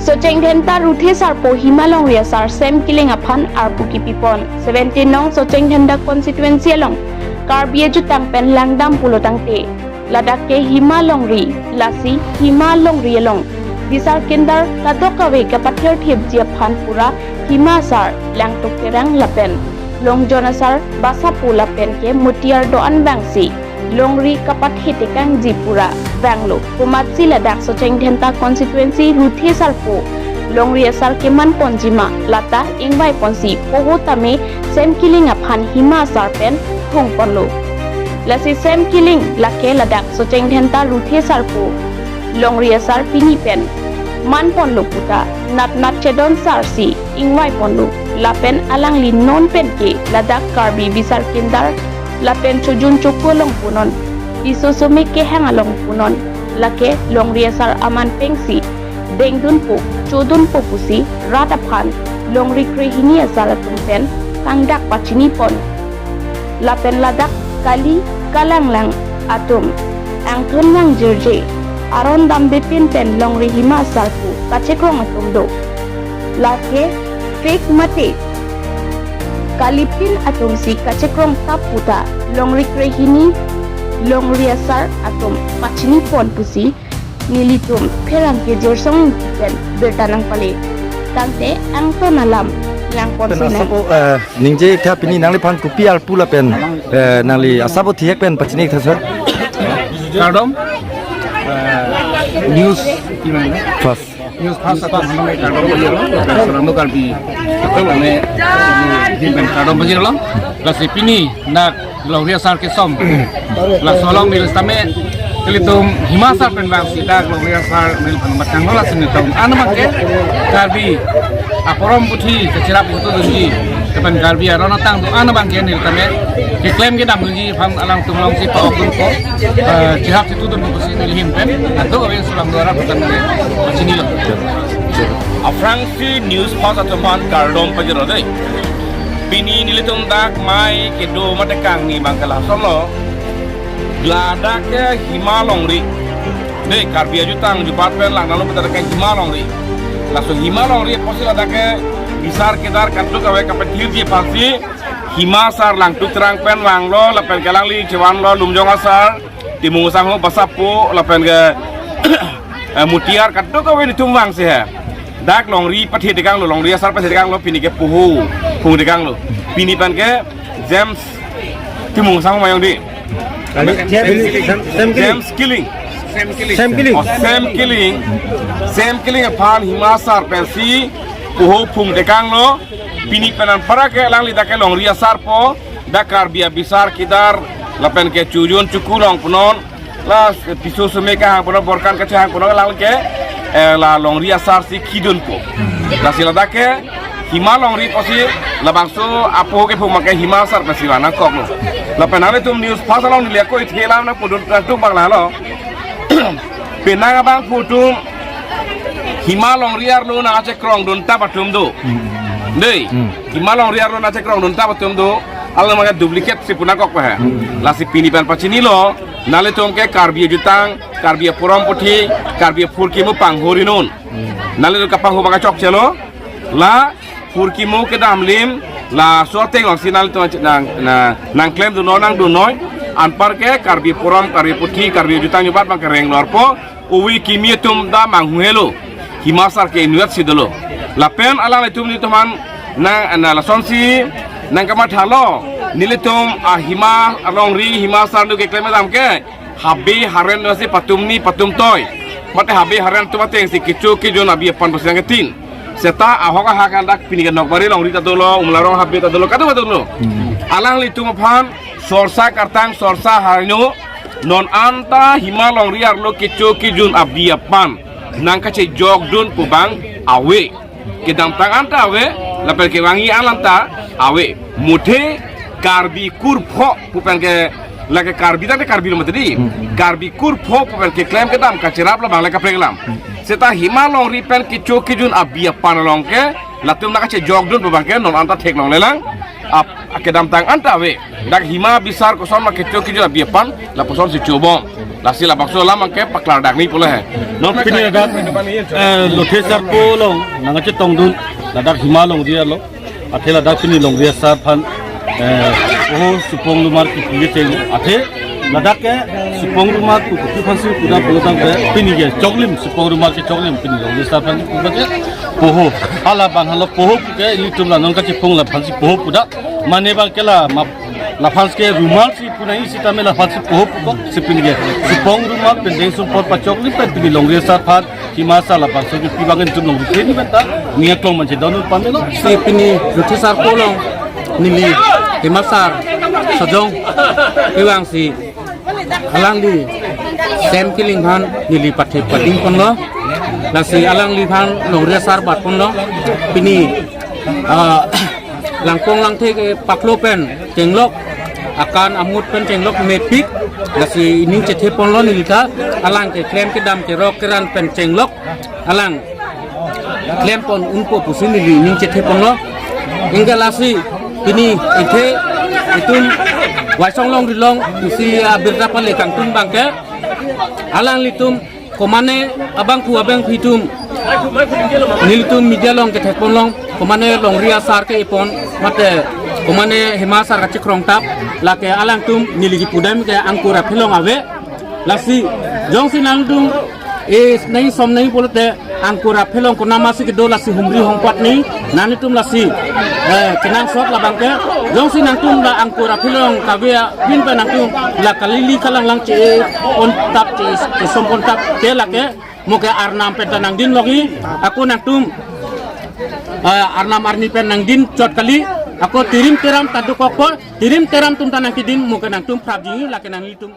Soceng Dhenta Ruthe Sarpo Himalong Ria Sar Sem Killing Upon Arpuki Pipon 17 Nong Soceng Dhenta Constituency Along Karbie Jutang Pen Langdam Pulotang Te Ladakh ke Himalong Ri Lasi Himalong Ri Along Bisar Kindar Kadokawe Kapatir Thib Jiaphan Pura Himasar Langtok Terang Lapen Long Jonasar Basapu Lapen ke Mutiar Doan Bangsi Longri kapat hitekang Jipura Banglo Pumatsi Ladakh Soceng Dhenta Constituency Ruthe Sarpo Longri asar keman ponjima lata ingbai ponsi poho tame Sem Killing Upon Himasar pen thong ponlo lasi Sem Killing lake Ladakh Soceng Dhenta Ruthe Sarpo Longri asar pini pen man ponlo puta nat chedon sarsi ingbai ponlo lapen alang lin non pen ke Ladakh Karbi Bisar Kindar Lapen Chujun Chukulong Punon Isusumi ke hangalong punon lake Longri asar aman pengsi Dengdun po Chudun po pusi Rataphan Longri krehini asar tumpen Tangdak pachini pon Lapen Ladakh Kali Kalanglang Atum Angkun yang jerje Aron dambe pinten Longri hima asar pu Kacekrong atumdo Lake Fake mate Kalipin atom si kacekrong taputa Longri krehini Longri asar atom pachini pon pusi nilitum perang ke jorsong pen bertanang pale tante angto nalam yang pon sine ningje ka pini nangli pan kupi al pula pen nangli asabo thiek pen pachini thasar Kardom news gimana first news pas namanya Kardom bajiro Kardom Karbi betul ane di pen Kardom bajiro lah lasi pini nak Longri asar ke som la solong milis tame Kelitum Himasar pen bang sida Longri asar mil matang nola sinetong anamake Karbi aporom puthi kecirap itu dunji depan Karbi arona tang tu anamang ke nil tame ke klaim ke dam dunji phang alang tunglong si pa okun ko jihap situ dun pusi nil him pen atau awen sulang dora putan sini lo Afrangsi news pas ataman Kardom pajero dei Pini nilitum dak mai kedo matekang ni Bangkala Solo Ladakh ke Himalong Ri de Karbi Jutang jupat pen lang lalu betar ke Himalong Ri langsung Himalong Ri posi Ladakh ke Bisar Kedar kantuk awe kapetir je pasti Himasar lang tuk terang pen wanglo lapen kelang li cewan lo lumjong asar timungusang ho basapu lapen ke mutiar kantuk awe ditumwang sih dak Longri pati dekang lo Longri asar pati dekang lo pini ke puhu dekang lo pini pan ke James timung sama mayang di Sem Killing upon Himasar pensi puhu pung dekang lo pini penan para ke lang lidake Longri asar po dakar bia Bisar Kidar lapen ke Chujun Chukulong punon las pisu semeka hang punon borkan ke hang punon lang ke la Longri asar si kidun po la silada ke Himalong Ri posi la bangso apo ke pung make Himasar pasiwana kok lo la penale tum news pasalong ni ko ithela na pudun tu bangla lo penanga bang putum Himalong Riar lo na ache krong dun ta patum do dei Himalong Riar lo na ache krong dun ta patum do alla maga duplicate si punakok pa la si pini pan pachini lo nale tum ke Karbi Jutang Karbi Purom Puthi Karbi Purkimu Panghorinun nale do kapang ho maga chok chelo la Purkimu ke damlim la sorteng ong sinal to nang klaim du nonang du noy anpar ke Karbi Purom Karbi Puthi Karbi Jutang jupat bang kereng lorpo uwi kimietum da manghuelo Himasar ke inuat sidolo la pen alang letum ni toman nang la sonsi nang kamat halo nilitum Hima Longri Himasar du ke klaim dam ke habi haren wasi patum ni patum toy mate habi haren tu mate si kicu kijun abi pan pasang ketin seta ahoka hakan dak pinigan nok bari Longri tadolo umlarong habi tadolo kadu tadolo alang litum phan sorsa kartang sorsa harino non anta Himalong Riar lo kicu kijun abi pan nang kace jog dun pubang awe kedam tang anta awe lapel ke wangi alanta awe muthe Karbi kurpho pupen ke lage Karbi tante Karbi lo matedi Karbi kurpho pupen ke klaim kedam kacerap la bang laka preglam seta Himalong Ri pen kicu kijun abi panalong ke latum nak kace jog dun pubang ke non anta thek long lelang kedam tang anta awe dak Hima Bisar koson ma kicu kijun abi pan la poson si cubong lasi la bakso la mangke paklar dak ni pula hai Nong pini ladak lothe sar po long nangache tongdun ladak hima long dia lo athe ladak pini long dia sar phan supong lumar ki pili cheng athe ladak ke supong lumar tu ki phan su kuda polotang ke pini ge choklim supong lumar ke choklim pini long dia sar phan kuda ke poho ala ban halo poho ke litum la nong ka chi phong la phan si poho kuda mane ba ke la Lafaz ke rumal si punai si kami lafaz si poho pokok si pinggir si pong rumal pendeng support pacok ni pendeng longre saat himasa lafaz so ki bangen tu longre ni benta niat long macam donu pamelo si pini luthi sar polong nili himasar sojong iwang si alang li sem kiling han nili pathe pading kon lo la si alang li han longre sar bat kon lo pini langkong lang the ke paklo pen jenglok akan amut pen jenglok mepik lasi ini cethe ponlo nilita alang ke klem ke dam ke rok keran pen jenglok alang klem pon unpo pusin nili ini cethe ponlo hingga lasi ini ithe itun waisong long dilong isi birda pale kangtung bangke alang litum komane abang pu abang pitum nilitum mijalong ke thepon long komane long ria sar ke ipon mate komane himasar ka chikrong tap la ke alang tum niligi pudam ke angkura philong ave lasi jong sinang tum is nai som nai polote angkura philong ko namasi ke dola si humri hongpat ni nani tum lasi kenang sok la bangke jong sinang tum la angkura philong kavia bin pa nang tum la kalili kalang lang che on tap che sompon tap ke la ke moke arnam petanang din logi aku nang tum arnam arni pen nang din chot kali aku tirim teram tadu kokor tirim teram tum tanang kidin moke nang tum prabji la ke nang litum